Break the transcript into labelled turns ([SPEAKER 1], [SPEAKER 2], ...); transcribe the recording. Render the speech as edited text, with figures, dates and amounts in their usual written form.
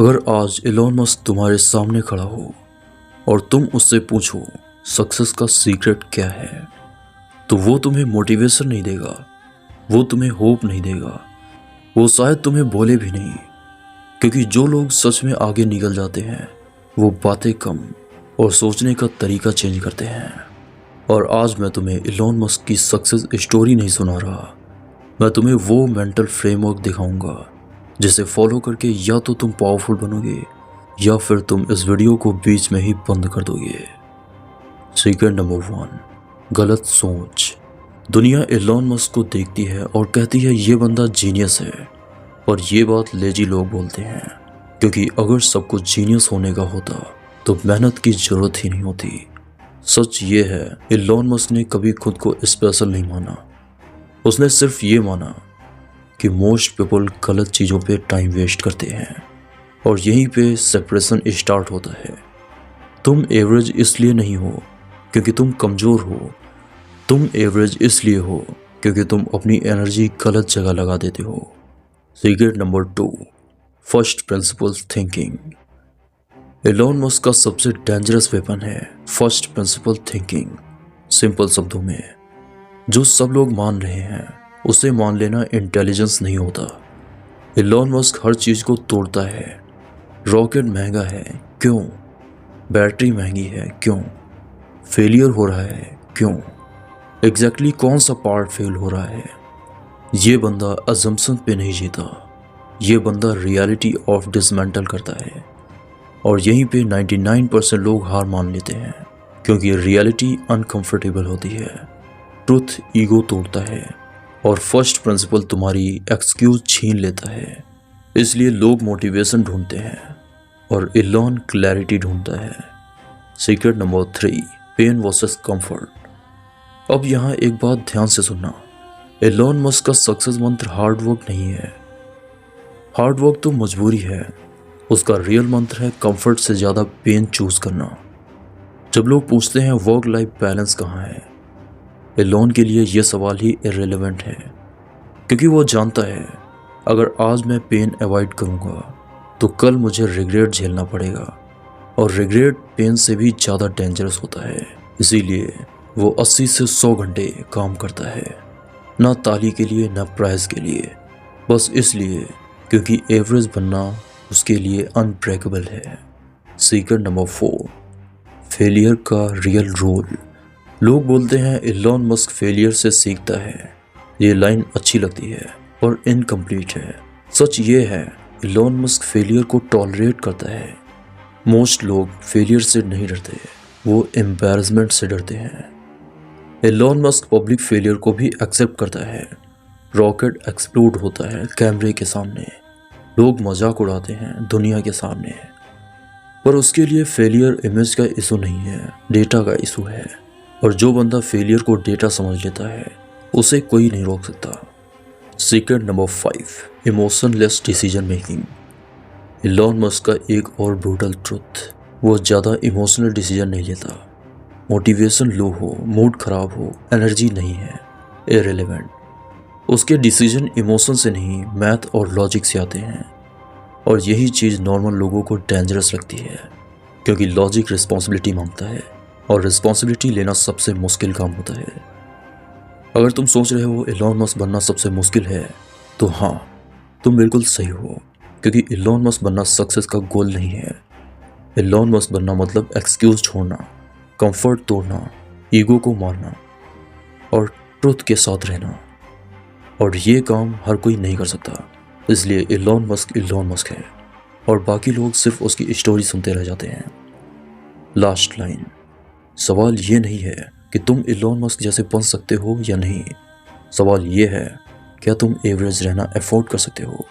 [SPEAKER 1] अगर आज Elon Musk तुम्हारे सामने खड़ा हो और तुम उससे पूछो सक्सेस का सीक्रेट क्या है, तो वो तुम्हें मोटिवेशन नहीं देगा, वो तुम्हें होप नहीं देगा, वो शायद तुम्हें बोले भी नहीं। क्योंकि जो लोग सच में आगे निकल जाते हैं वो बातें कम और सोचने का तरीका चेंज करते हैं। और आज मैं तुम्हें इलॉन मस्क की सक्सेस स्टोरी नहीं सुना रहा, मैं तुम्हें वो मेंटल फ्रेमवर्क दिखाऊंगा जिसे फॉलो करके या तो तुम पावरफुल बनोगे या फिर तुम इस वीडियो को बीच में ही बंद कर दोगे। सीक्रेट नंबर 1, गलत सोच। दुनिया इलॉन मस्क को देखती है और कहती है ये बंदा जीनियस है, और ये बात लेजी लोग बोलते हैं, क्योंकि अगर सब कुछ जीनियस होने का होता तो मेहनत की जरूरत ही नहीं होती। सच ये है, इलॉन मस्क ने कभी खुद को स्पेशल नहीं माना। उसने सिर्फ ये माना कि मोस्ट पीपल गलत चीज़ों पे टाइम वेस्ट करते हैं, और यहीं पे सेपरेशन स्टार्ट होता है। तुम एवरेज इसलिए नहीं हो क्योंकि तुम कमज़ोर हो, तुम एवरेज इसलिए हो क्योंकि तुम अपनी एनर्जी गलत जगह लगा देते हो। Secret number 2, first principle thinking. Elon Musk का सबसे डेंजरस वेपन है फर्स्ट प्रिंसिपल थिंकिंग। सिंपल शब्दों में, जो सब लोग मान रहे हैं उसे मान लेना इंटेलिजेंस नहीं होता। एलॉन मस्क हर चीज़ को तोड़ता है। रॉकेट महंगा है, क्यों? बैटरी महंगी है, क्यों? फेलियर हो रहा है, क्यों? एग्जैक्टली कौन सा पार्ट फेल हो रहा है? ये बंदा अजम्पशन पे नहीं जीता, ये बंदा रियलिटी ऑफ डिसमेंटल करता है। और यहीं पे 99% लोग हार मान लेते हैं, क्योंकि रियलिटी अनकंफर्टेबल होती है, ट्रुथ ईगो तोड़ता है, और फर्स्ट प्रिंसिपल तुम्हारी एक्सक्यूज छीन लेता है। इसलिए लोग मोटिवेशन ढूंढते हैं और इलॉन क्लैरिटी ढूंढता है। Secret number 3, pain versus comfort. अब यहाँ एक बात ध्यान से सुनना, एलॉन मस्क का सक्सेस मंत्र हार्ड वर्क नहीं है। हार्ड वर्क तो मजबूरी है, उसका रियल मंत्र है कंफर्ट से ज़्यादा पेन चूज करना। जब लोग पूछते हैं वर्क लाइफ बैलेंस कहाँ है, एलॉन के लिए यह सवाल ही इररिलेवेंट है, क्योंकि वो जानता है अगर आज मैं पेन अवॉइड करूँगा तो कल मुझे रिग्रेट झेलना पड़ेगा, और रिग्रेट पेन से भी ज़्यादा डेंजरस होता है। इसीलिए वो 80 से 100 घंटे काम करता है, ना ताली के लिए ना प्राइज़ के लिए, बस इसलिए क्योंकि एवरेज बनना उसके लिए अनब्रेकेबल है। सीक्रेट नंबर 4, फेलियर का रियल रोल। लोग बोलते हैं इलॉन मस्क फेलियर से सीखता है। ये लाइन अच्छी लगती है पर इनकम्प्लीट है। सच ये है, इलॉन मस्क फेलियर को टॉलरेट करता है। मोस्ट लोग फेलियर से नहीं डरते, वो एम्बैरसमेंट से डरते हैं। इलॉन मस्क पब्लिक फेलियर को भी एक्सेप्ट करता है। रॉकेट एक्सप्लोड होता है कैमरे के सामने, लोग मजाक उड़ाते हैं दुनिया के सामने, पर उसके लिए फेलियर इमेज का इशू नहीं है, डेटा का इशू है। और जो बंदा फेलियर को डेटा समझ लेता है उसे कोई नहीं रोक सकता। Secret number 5, emotionless decision making. Elon Musk का एक और ब्रूटल ट्रुथ, वो ज़्यादा इमोशनल डिसीजन नहीं लेता। मोटिवेशन लो हो, मूड खराब हो, एनर्जी नहीं है, इररिलेवेंट, उसके डिसीजन इमोशन से नहीं मैथ और लॉजिक से आते हैं। और यही चीज़ नॉर्मल लोगों को डेंजरस लगती है, क्योंकि लॉजिक रिस्पॉन्सिबिलिटी मांगता है, और रिस्पॉन्सिबिलिटी लेना सबसे मुश्किल काम होता है। अगर तुम सोच रहे हो इलॉन मस्क बनना सबसे मुश्किल है, तो हाँ, तुम बिल्कुल सही हो, क्योंकि इलॉन मस्क बनना सक्सेस का गोल नहीं है। इलॉन मस्क बनना मतलब एक्सक्यूज छोड़ना, कंफर्ट तोड़ना, ईगो को मारना, और ट्रुथ के साथ रहना। और ये काम हर कोई नहीं कर सकता, इसलिए इलॉन मस्क है, और बाकी लोग सिर्फ उसकी स्टोरी सुनते रह जाते हैं। लास्ट लाइन, सवाल ये नहीं है कि तुम इलॉन मस्क जैसे बन सकते हो या नहीं, सवाल ये है क्या तुम एवरेज रहना अफोर्ड कर सकते हो।